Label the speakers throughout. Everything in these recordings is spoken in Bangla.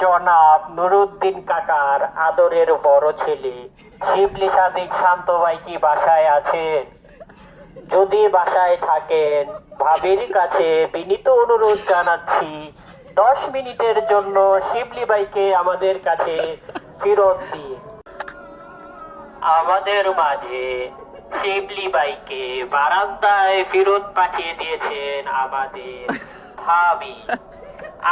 Speaker 1: জনাব নুরুদ্দিন কাকার আদরের বড় ছেলে শিবলি সাদিক শান্ত ভাই কি বাসায় আছেন? যদি বাসায় থাকেন, ভাবির কাছে বিনীত অনুরোধ জানাচ্ছি 10 মিনিটের জন্য শিবলি ভাইকে আমাদের কাছে ফেরত দিন। আমাদের মাঝে শিবলি ভাইকে বারান্দায় ফেরত পাঠিয়ে দিয়েছেন আমাদের ভাবি।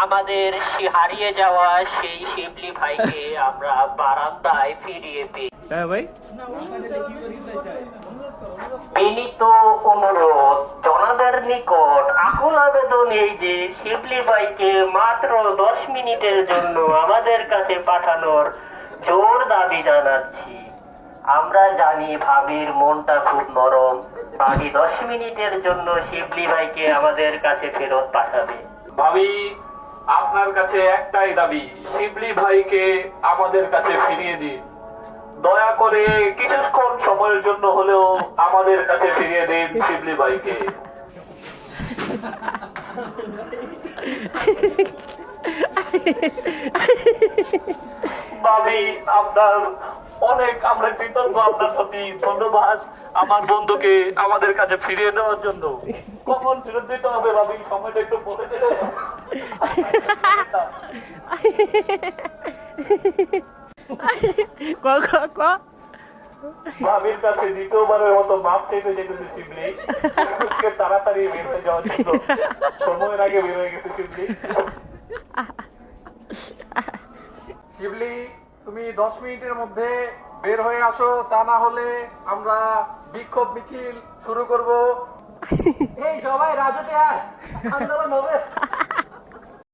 Speaker 1: আমাদের হারিয়ে যাওয়া সেই শিবলি ভাইকে আমরা বারান্দায় ফিরিয়ে পেয়ে
Speaker 2: হ্যাঁ ভাই,
Speaker 1: বিনীত অনুরোধ জনতার নিকট আকুল আবেদন এই যে শিবলি ভাইকে মাত্র 10 মিনিটের জন্য আমাদের কাছে পাঠানোর জোর দাবি জানাচ্ছি। আমরা জানি ভাবির মনটা খুব নরম, ভাবি 10 মিনিটের জন্য শিবলি ভাইকে আমাদের কাছে ফেরত পাঠাবে।
Speaker 3: ভাবি, আপনার কাছে একটাই দাবি, শিবলি ভাইকে আমাদের কাছে ফিরিয়ে দিন। দয়া করে কিছুক্ষণ সময়ের জন্য হলেও আমাদের কাছে ফিরিয়ে দিন শিবলি ভাইকে। ভাবি, আপনার অনেক আমরা কৃতজ্ঞ আপনার প্রতি। ধন্যবাদ আমার বন্ধুকে আমাদের কাছে ফিরিয়ে দেওয়ার জন্য। কখন ফেরত দিতে হবে ভাবি, সময়টা একটু বলে দেবে? ভাবির কাছে দ্বিতীয়বারের মতো মাপ চেপে যেতেছে শিবলি। তাড়াতাড়ি বের হয়ে যাওয়ার জন্য, সময়ের আগে বের হয়ে গেছে শিবলি।
Speaker 2: শিবলি, তুমি 10 মিনিটের মধ্যে বের হয়ে আসো, তা না হলে আমরা বিক্ষোভ মিছিল শুরু করব।
Speaker 4: এই সবাই রাজুতে আয়, আন্দোলন হবে।